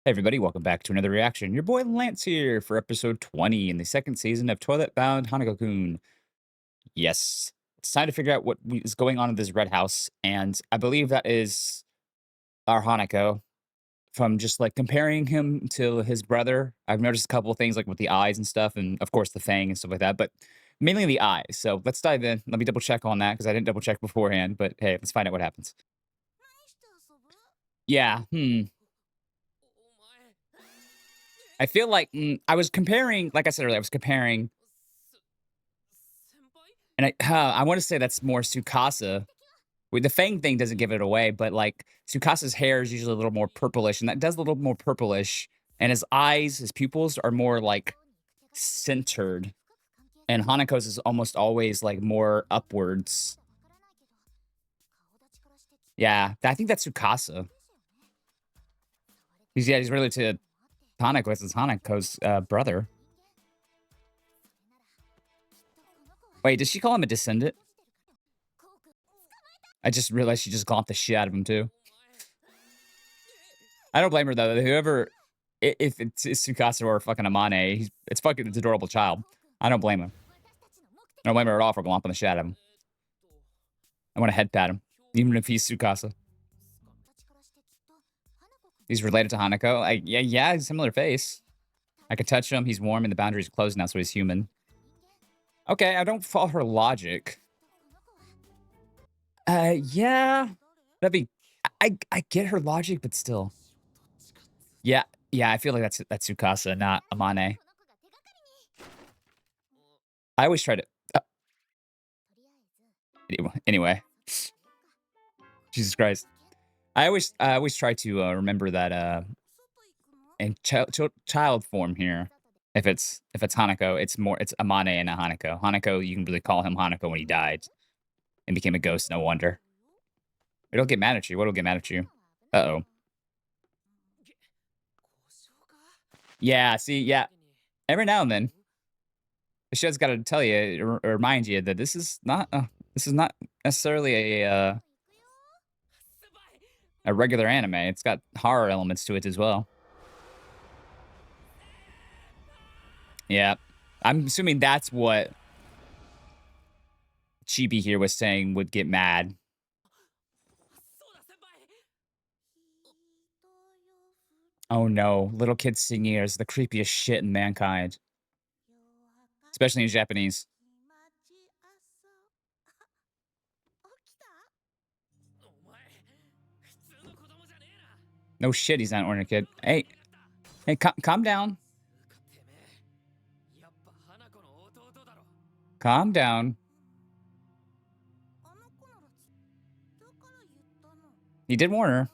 Hey everybody, welcome back to another reaction. Your boy Lance here for episode 20 in the second season of Toilet Bound Hanako-kun. Yes, it's time to figure out what is going on in this red house, and I believe that is our Hanako. From just like comparing him to his brother, I've noticed a couple of things like with the eyes and stuff, and of course the fang and stuff like that, but mainly the eyes. So let's dive in. Let me double check on that because I didn't double check beforehand, but hey, let's find out what happens. Yeah, I feel like I was comparing, like I said earlier, I was comparing. And I wanna say that's more Tsukasa. With the Fang thing doesn't give it away, but, like, Tsukasa's hair is usually a little more purplish, and that does a little more purplish, and his eyes, his pupils are more, like, centered, and Hanako's is almost always, like, more upwards. Yeah, I think that's Tsukasa. He's related to Hanako, it's Hanako's, brother. Wait, does she call him a descendant? I just realized she just glomped the shit out of him, too. I don't blame her though. Whoever, if it's Tsukasa or fucking Amane, it's adorable child. I don't blame him. I don't blame her at all for glomping the shit out of him. I want to head pat him, even if he's Tsukasa. He's related to Hanako. Yeah, similar face. I could touch him. He's warm and the boundaries closed now, so he's human. Okay, I don't follow her logic. Yeah, that'd be. I get her logic, but still. Yeah, yeah, I feel like that's Tsukasa, not Amane. I always try to. Uh, anyway, Jesus Christ. I always try to remember that in child form here. If it's Hanako, it's Amane and a Hanako. Hanako, you can really call him Hanako when he died and became a ghost. No wonder. It'll get mad at you. What'll get mad at you? Uh-oh. Yeah. See. Yeah. Every now and then, the show's got to tell you or remind you that this is not necessarily a regular anime. It's got horror elements to it as well. Yeah. I'm assuming that's what Chibi here was saying would get mad. Oh no, little kids singing is the creepiest shit in mankind, especially in Japanese. No shit, he's not an ordinary kid. Hey, calm down. Calm down. He did warn her.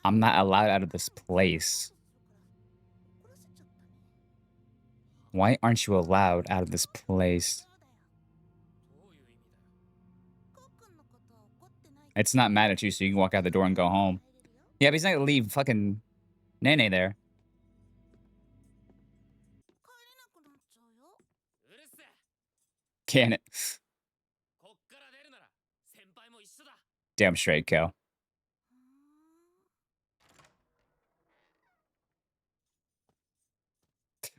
I'm not allowed out of this place. Why aren't you allowed out of this place? It's not mad at you, so you can walk out the door and go home. Yeah, but he's not gonna leave fucking Nene there. Can it? Damn straight, Kel.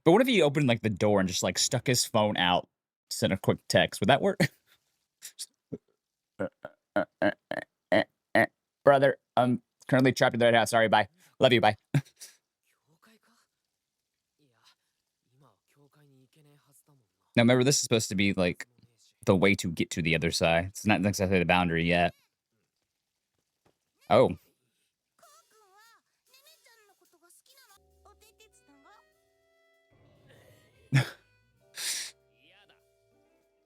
But what if he opened like the door and just like stuck his phone out, sent a quick text? Would that work? Brother, I'm currently trapped in the Red House. Sorry, bye. Love you, bye. Now, remember, this is supposed to be like the way to get to the other side. It's not exactly the boundary yet. Oh.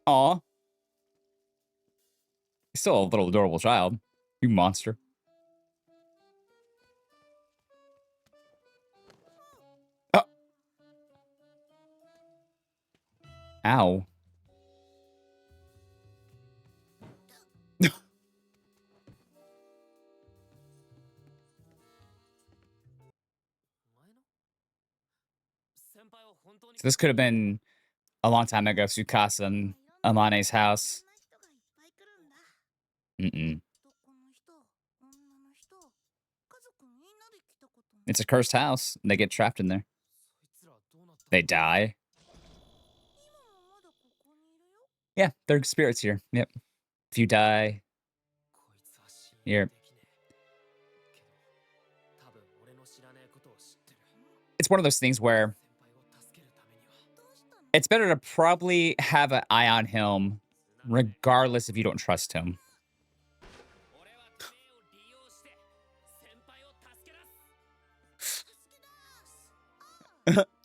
Aw. He's still a little adorable child. You monster. Oh. Ow. So this could have been a long time ago, Tsukasa and Amane's house. Mm-mm. It's a cursed house. And they get trapped in there. They die. Yeah, they're spirits here. Yep. If you die, you're. It's one of those things where it's better to probably have an eye on him, regardless if you don't trust him.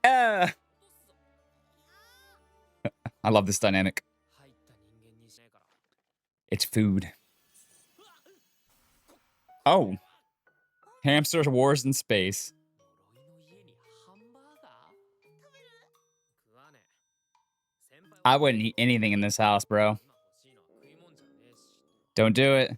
Ah! I love this dynamic. It's food. Oh. Hamster wars in space. I wouldn't eat anything in this house, bro. Don't do it.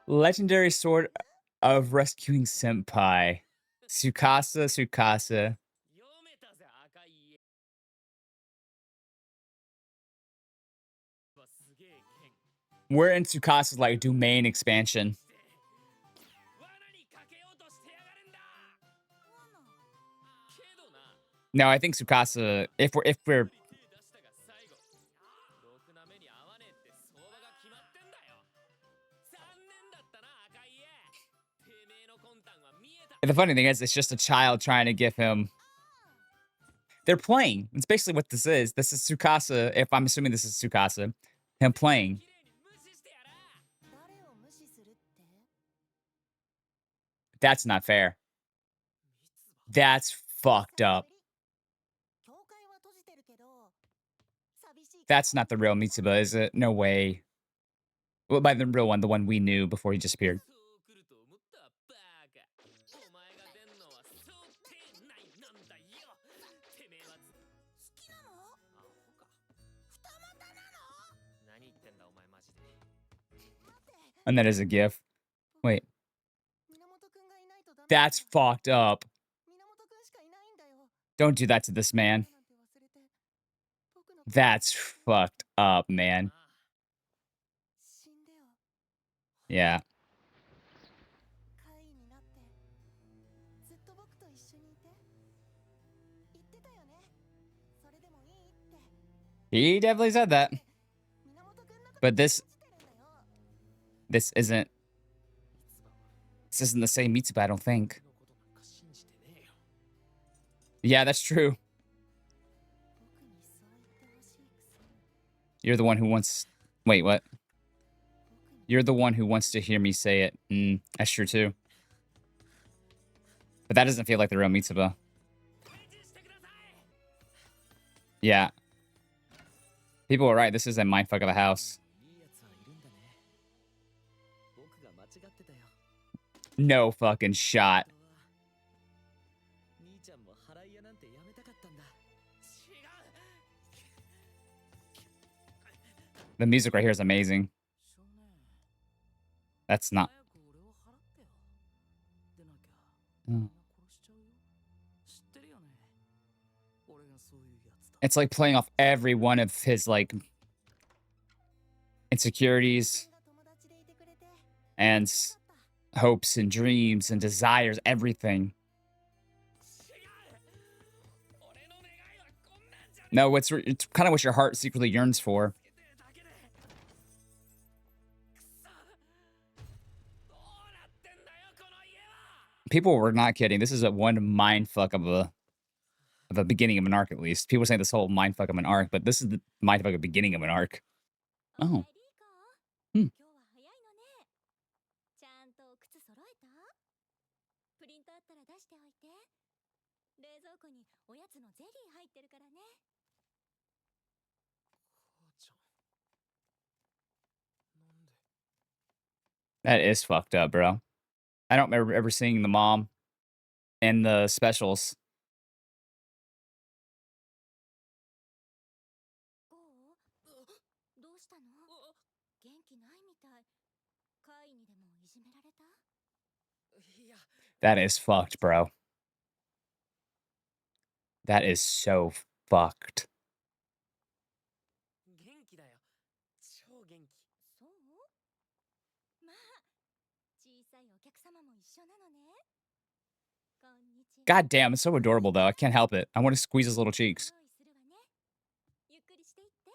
Legendary sword of rescuing senpai. Tsukasa, Tsukasa. We're in Tsukasa's like domain expansion. No, I think Tsukasa. If we're the funny thing is, it's just a child trying to give him. They're playing. It's basically what this is. This is Tsukasa. If I'm assuming this is Tsukasa, him playing. That's not fair. That's fucked up. That's not the real Mitsuba, is it? No way. Well, by the real one, the one we knew before he disappeared. And that is a gif. Wait. That's fucked up. Don't do that to this man. That's fucked up, man. Yeah. He definitely said that. But this isn't the same Mitsuba, I don't think. Yeah, that's true. You're the one who wants... Wait, what? You're the one who wants to hear me say it. That's true, too. But that doesn't feel like the real Mitsuba. Yeah. People are right. This is a mindfuck of a house. No fucking shot. The music right here is amazing. That's not... It's like playing off every one of his, like, insecurities and hopes and dreams and desires, everything. No, it's kind of what your heart secretly yearns for. People were not kidding. This is a one mindfuck of a beginning of an arc, at least. People say this whole mindfuck of an arc, but this is the mindfuck of the beginning of an arc. Oh. That is fucked up, bro. I don't remember ever seeing the mom in the specials. That is fucked, bro. That is so fucked. 元気だよ。超元気。そう、まあ、小さいお客様も一緒なのね。こんにちは。 God damn, it's so adorable, though. I can't help it. I want to squeeze his little cheeks. 用意するわね。ゆっくりしていって。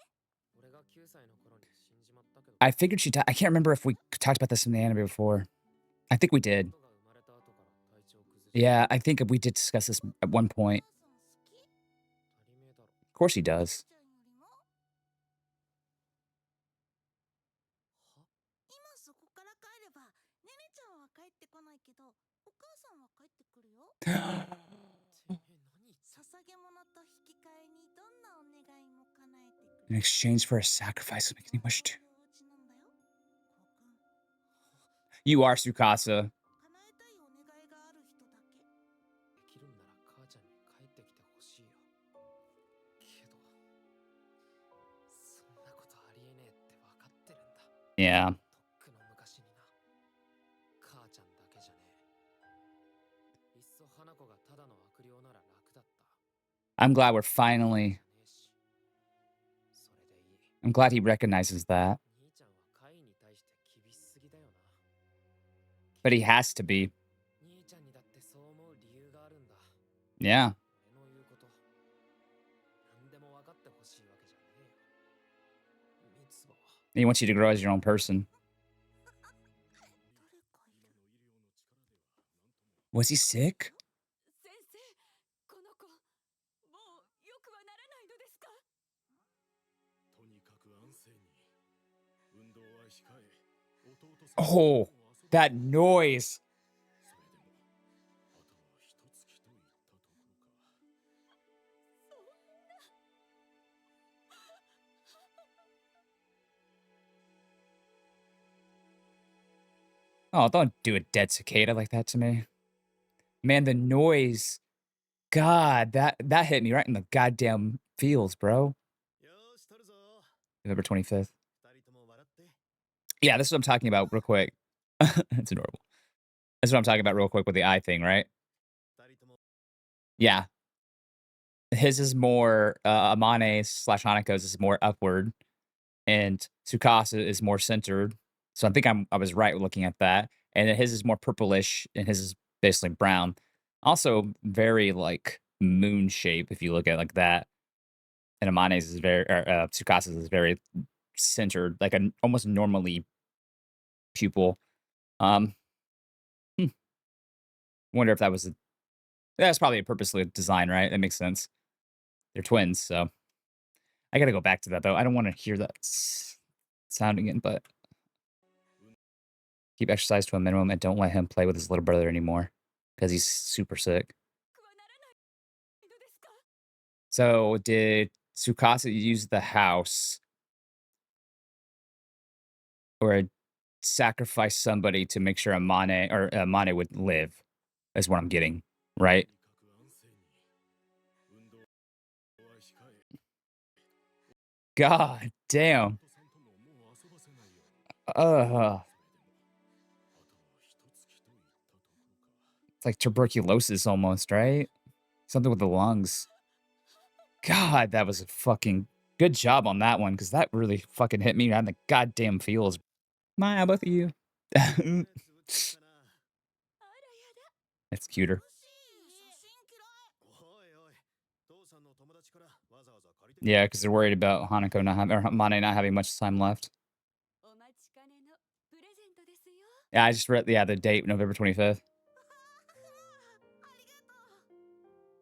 俺が9歳の頃に死んじまったけど。 I figured she died. I can't remember if we talked about this in the anime before. I think we did. 夫が生まれた後から体調崩して。 Yeah, I think we did discuss this at one お point. 母さん好き？ 当たり前だろ。 Of course he does. ちゃんよりも？は？今そこから帰れば、ねねちゃんは帰ってこないけど、お母さんは帰ってくるよ。てめえ何言って。捧げ物と引き換えにどんなお願いも叶えてくれ In る。 exchange for a sacrifice that makes me wish to. お家なんだよ。こうくん。 You are Tsukasa. 叶えたいお願いがある人だけ。できるんなら母ちゃんに帰ってきてほしいよ。けど、そんなことありえねえって分かってるんだ。 Yeah. とっくの昔にな。母ちゃんだけじゃねえ。いっそ花子がただの悪霊なら楽だった。 I'm glad we're finally. ねえし。それでいい。 I'm glad he recognizes that. 兄ちゃんはカイに対して厳しすぎだよな。 But he has to be. 兄ちゃんにだってそう思う理由があるんだ。 Yeah. 俺の言うこと、何でも分かってほしいわけじゃねえよ。ミツバは。 He wants you to grow as your own person. 誰かいる。 Was he sick? 先生、この子、もうよくはならないのですか？ とにかく安静に。運動は控え、弟さん Oh, that noise. それでも、あとは一月といったところか。 Oh, don't do a dead cicada like that to me. Man, the noise. God, that hit me right in the goddamn feels, bro. よーし、取るぞ。 November 25th. 二人とも笑って。 Yeah, this is what I'm talking about real quick. It's adorable. That's what I'm talking about real quick with the eye thing, right? 二人とも。 Yeah. His is more, Amane slash Hanako's is more upward, and Tsukasa is more centered. So I think I was right looking at that. And then his is more purplish, and his is basically brown. Also very like moon shape if you look at it like that. And Amane's is very, Tsukasa's is very centered, like an almost normally pupil. Um, Wonder if that was that's probably a purposely design, right? That makes sense. They're twins, so I gotta go back to that though. I don't want to hear that sound again, but keep exercise to a minimum and don't let him play with his little brother anymore because he's super sick. よくはならないのですか？ So did Tsukasa use the house or sacrifice somebody to make sure Amane or Amane would live? Is what I'm getting, right? とにかく安静に。運動は控え。 God damn. 弟さんとももう遊ばせないよ。 Uh, それでも、あとは一月といったところか。 it's like tuberculosis almost, right? Something with the lungs. God, that was a fucking good job on that one because that really fucking hit me right in the goddamn feels. My, both of you. 目つぶってるかな。 あらやだ。 It's cuter. 写真嫌い。おいおい。父さんの友達からわざわざ借りてきた。 Yeah, because they're worried about Hanako not having or Mane not having much time left. お待ちかねのプレゼントですよ。 Yeah, I just read the date, November 25th. ありがとう。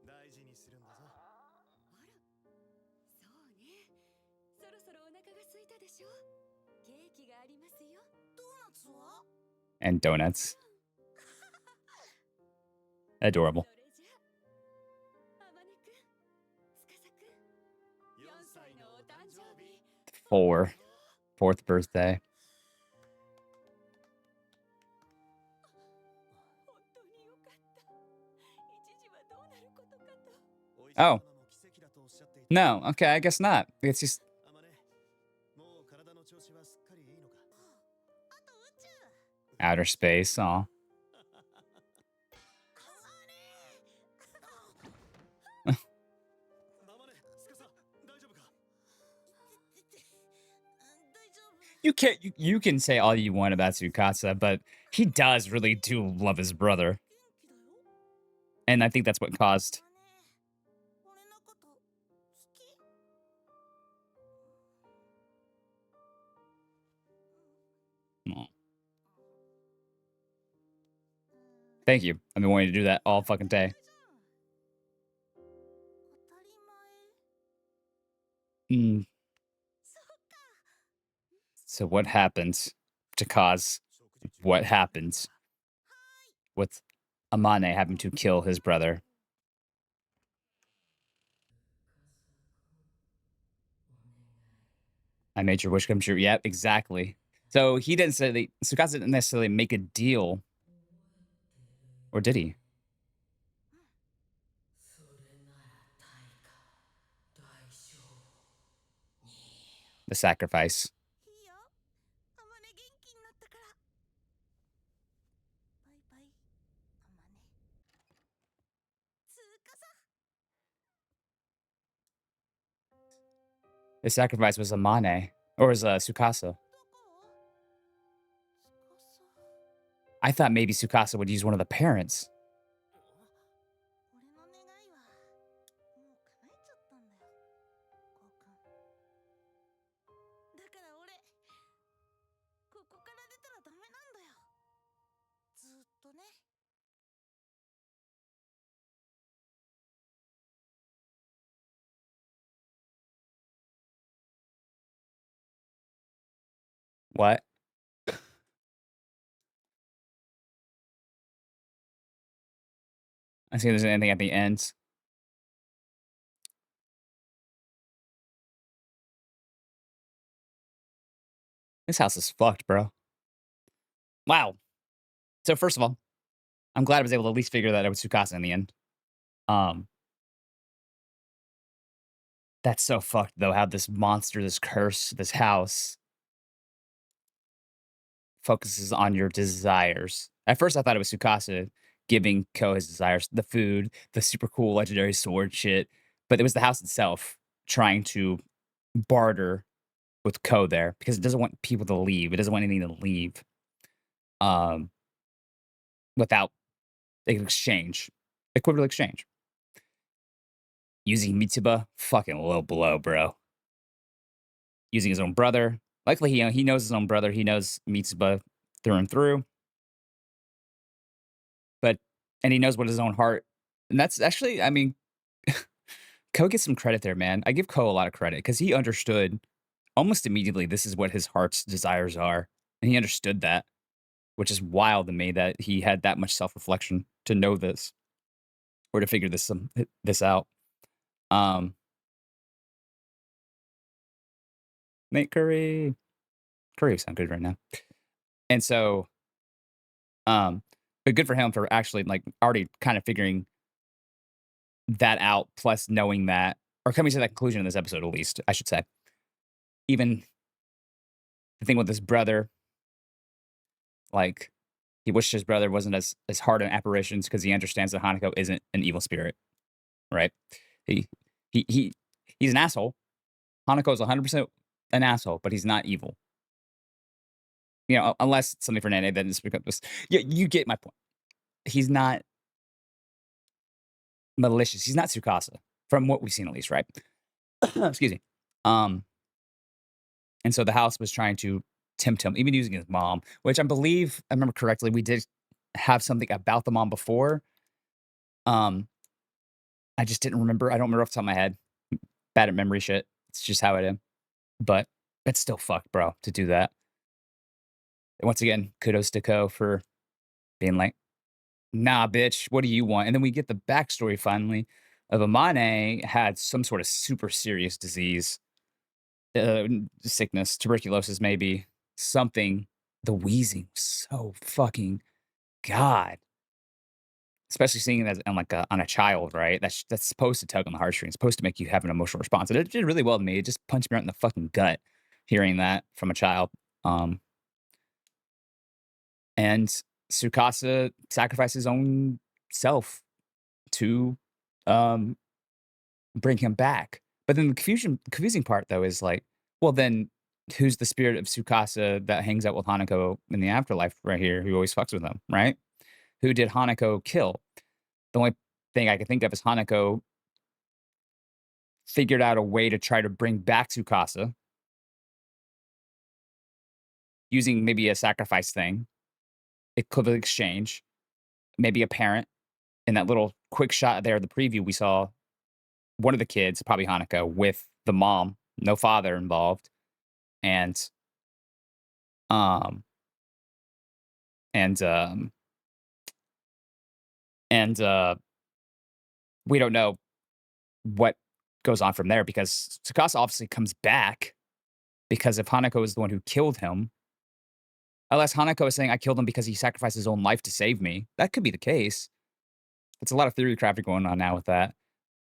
大事にするんだぞ。あら、そうね。そろそろお腹が空いたでしょ。ケーキがありますよ。ドーナツは？ And donuts. Adorable. それじゃあ、あまねくん、つかさくん、4歳のお誕生日。 Fourth birthday. 本当によかった。一時はどうなることかと。 お医者様も奇跡だとおっしゃっていた。 No, okay, I guess not. It's just あまね、もう体の調子はすっかりいいのか。あと宇宙。 outer space. Aw. you can say all you want about Tsukasa, but he does really do love his brother, and I think that's what caused. 俺のこと好き？ Aw. Thank you. I've been wanting to do that all fucking day. 当たり前？ Mm. そうか。 So what happens to cause what happens with Amane having to kill his brother? I made your wish come true. Yep, exactly. So he didn't say Tsukasa didn't necessarily make a deal, or did he? それなら対価代償 The sacrifice. いいよ。あまね元気になったから。バイバイ、あまね。つーかさ。 The sacrifice was Amane, or was Tsukasa. どこ？ つかさ。 I thought maybe Tsukasa would use one of the parents. 俺の願いはもう叶えちゃったんだよ、交換。だから俺、ここから出たらダメなんだよ。ずーっとね。 What? I see if there's anything at the end. This house is fucked, bro. Wow. So first of all, I'm glad I was able to at least figure that out with Tsukasa in the end. Um, that's so fucked though, how this monster, this curse, this house focuses on your desires. At first, I thought it was Tsukasa giving Ko his desires, the food, the super cool legendary sword shit, but it was the house itself trying to barter with Ko there because it doesn't want people to leave. It doesn't want anything to leave um, without an exchange, equivalent exchange. Using Mitsuba, fucking low blow, bro. Using his own brother. Luckily, he knows his own brother. He knows Mitsuba through and through. And he knows what his own heart. And that's actually, I mean, Ko gets some credit there, man. I give Ko a lot of credit because he understood almost immediately this is what his heart's desires are. And he understood that, which is wild to me that he had that much self reflection to know this or to figure this out. Nate Curry. Curry sound good right now. And so, but good for him for actually like already kind of figuring that out, plus knowing that, or coming to that conclusion in this episode, at least, I should say. Even the thing with his brother, like, he wished his brother wasn't as hard on apparitions because he understands that Hanako isn't an evil spirit, right? He he he he's an asshole. Hanako is 100% an asshole, but he's not evil. You know, unless it's something for Nene, then it's because yeah, you get my point. He's not malicious. He's not Tsukasa, from what we've seen at least, right? Excuse me. Um, and so the house was trying to tempt him, even using his mom, which I believe, I remember correctly, we did have something about the mom before. Um, I just didn't remember. I don't remember off the top of my head. Bad at memory shit. It's just how it is. But it's still fucked, bro, to do that. And once again, kudos to Ko for being like, nah, bitch, what do you want? And then we get the backstory finally of Amane had some sort of super serious disease, sickness, tuberculosis, maybe something. The wheezing was so fucking God. Especially seeing it as on like on a child, right? That's supposed to tug on the heartstrings, supposed to make you have an emotional response. And it did really well to me. It just punched me right in the fucking gut hearing that from a child. And Tsukasa sacrificed his own self to um, bring him back. But then the confusing part though is like, well, then who's the spirit of Tsukasa that hangs out with Hanako in the afterlife right here, who always fucks with him, right? Who did Hanako kill? The only thing I can think of is Hanako figured out a way to try to bring back Tsukasa using maybe a sacrifice thing, equivalent exchange, maybe a parent. In that little quick shot there, the preview, we saw one of the kids, probably Hanako, with the mom, no father involved, and um and and we don't know what goes on from there because Tsukasa obviously comes back because if Hanako is the one who killed him, unless Hanako is saying I killed him because he sacrificed his own life to save me, that could be the case. It's a lot of theory crafting going on now with that.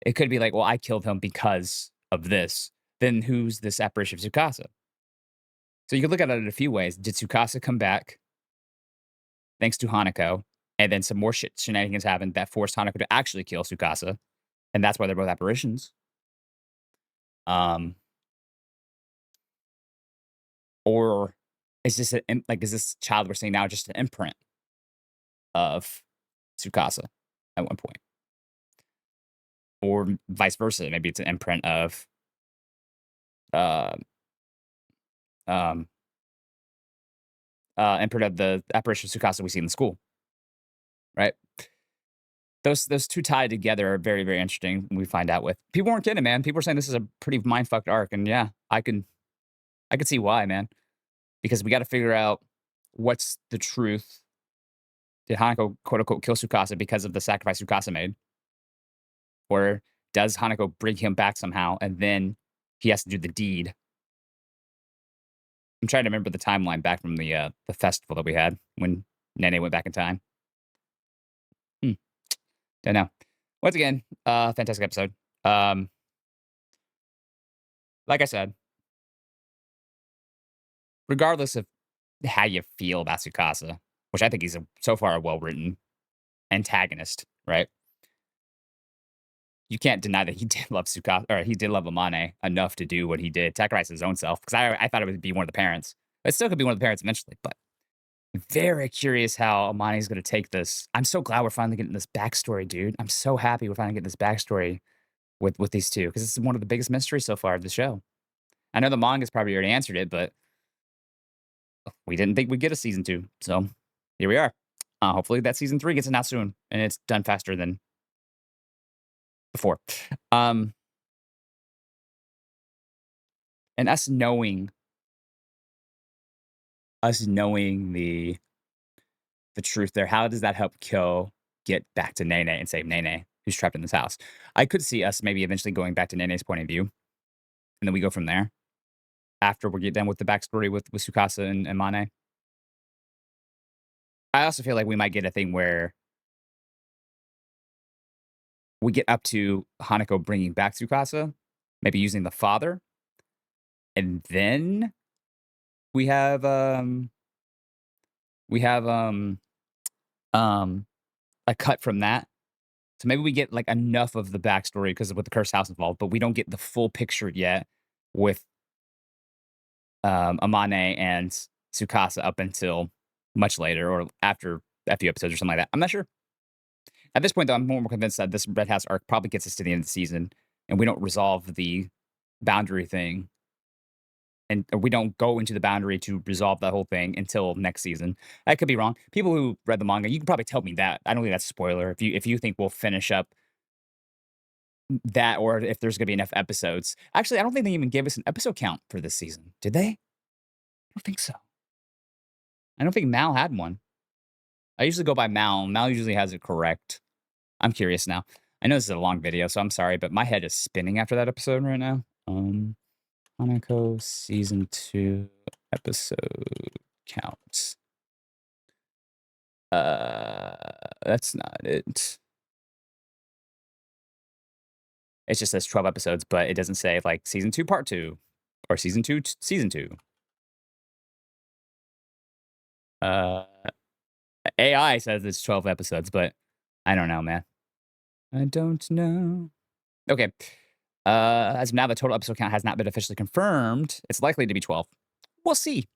It could be like, well, I killed him because of this. Then who's this apparition of Tsukasa? So you could look at it in a few ways. Did Tsukasa come back thanks to Hanako? And then some more shenanigans happened that forced Hanako to actually kill Tsukasa. And that's why they're both apparitions. Um, or is this is this child we're seeing now just an imprint of Tsukasa at one point? Or vice versa. Maybe it's an imprint of uh um imprint of the apparition of Tsukasa we see in the school. Right? Those two tied together are very, very interesting when we find out with people weren't kidding, man. People were saying this is a pretty mind fucked arc. And yeah, I could see why, man. Because we got to figure out what's the truth. Did Hanako quote unquote kill Tsukasa because of the sacrifice Tsukasa made? Or does Hanako bring him back somehow and then he has to do the deed? I'm trying to remember the timeline back from the festival that we had when Nene went back in time. Don't know. Once again, fantastic episode. Like I said, regardless of how you feel about Tsukasa, which I think he's so far a well-written antagonist, right? You can't deny that he did love Tsukasa, or he did love Amane enough to do what he did, sacrifice his own self. Because I thought it would be one of the parents. It still could be one of the parents eventually, but very curious how Amane is going to take this. I'm so glad we're finally getting this backstory, dude. I'm so happy we're finally getting this backstory with these two because it's one of the biggest mysteries so far of the show. I know the manga's probably already answered it, but we didn't think we'd get a season 2. So here we are. Hopefully that season 3 gets announced soon and it's done faster than before. And us knowing the truth there, how does that help Kyo get back to Nene and save Nene, who's trapped in this house? I could see us maybe eventually going back to Nene's point of view, and then we go from there after we get done with the backstory with Tsukasa and Mane. I also feel like we might get a thing where we get up to Hanako bringing back Tsukasa, maybe using the father, and then we have a cut from that. So maybe we get like enough of the backstory because with the cursed house involved, but we don't get the full picture yet with Amane and Tsukasa up until much later or after a few episodes or something like that. I'm not sure. At this point, though, I'm more convinced that this Red House arc probably gets us to the end of the season, and we don't resolve the boundary thing, and we don't go into the boundary to resolve that whole thing until next season. I could be wrong. People who read the manga, you can probably tell me that. I don't think that's a spoiler. If you think we'll finish up that, or if there's gonna be enough episodes. Actually, I don't think they even gave us an episode count for this season. Did they? I don't think so. I don't think Mal had one. I usually go by Mal. Mal usually has it correct. I'm curious now. I know this is a long video, so I'm sorry, but my head is spinning after that episode right now. Hanako season 2 episode count. That's not it. It just says 12 episodes, but it doesn't say like season 2 part 2 or season 2 season 2. AI says it's 12 episodes, but I don't know, man. I don't know. Okay. As of now, the total episode count has not been officially confirmed. It's likely to be 12. we'll see.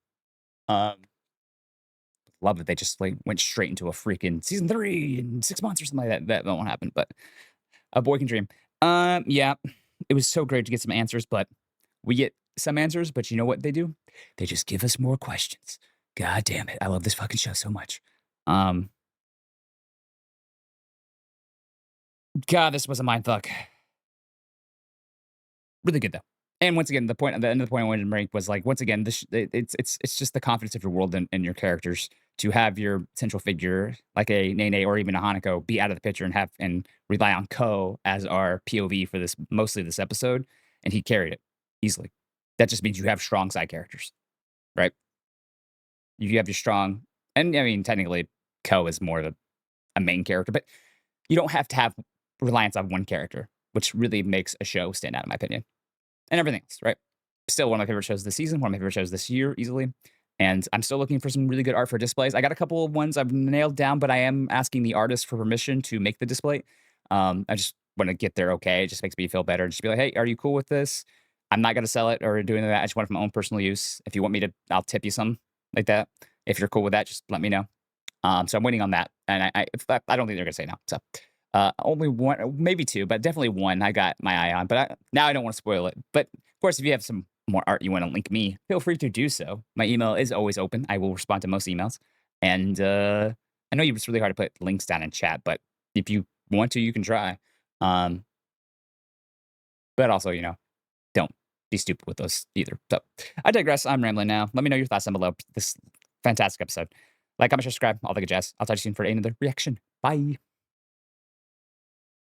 Um, love that they just like went straight into a freaking season 3 in 6 months or something like that. That won't happen, but a boy can dream. Yeah, it was so great to get some answers, but we get some answers, but you know what they do? They just give us more questions. God damn it. I love this fucking show so much. Um, God, this was a mind fuck. Really good though. And once again, the end of the point I wanted to make was like, once again, it's just the confidence of your world and your characters to have your central figure like a Nene or even a Hanako be out of the picture and have and rely on Ko as our POV for this mostly this episode, and he carried it easily. That just means you have strong side characters, right? You have your strong, and I mean technically Ko is more of a main character, but you don't have to have reliance on one character, which really makes a show stand out in my opinion. And everything else, right? Still one of my favorite shows this season, one of my favorite shows this year, easily. And I'm still looking for some really good art for displays. I got a couple of ones I've nailed down, but I am asking the artist for permission to make the display. I just want to get there okay. It just makes me feel better. Just be like, hey, are you cool with this? I'm not going to sell it or do any of that. I just want it for my own personal use. If you want me to, I'll tip you some like that. If you're cool with that, just let me know. So I'm waiting on that. And I don't think they're going to say no. So only one, maybe two, but definitely one I got my eye on. But now I don't want to spoil it. But of course, if you have some more art you want to link me, feel free to do so. My email is always open. I will respond to most emails. And I know it's really hard to put links down in chat, but if you want to, you can try. Um, but also, don't be stupid with those either. So I digress. I'm rambling now. Let me know your thoughts down below. This fantastic episode. Like, comment, subscribe, all the good jazz. I'll talk to you soon for another reaction. Bye.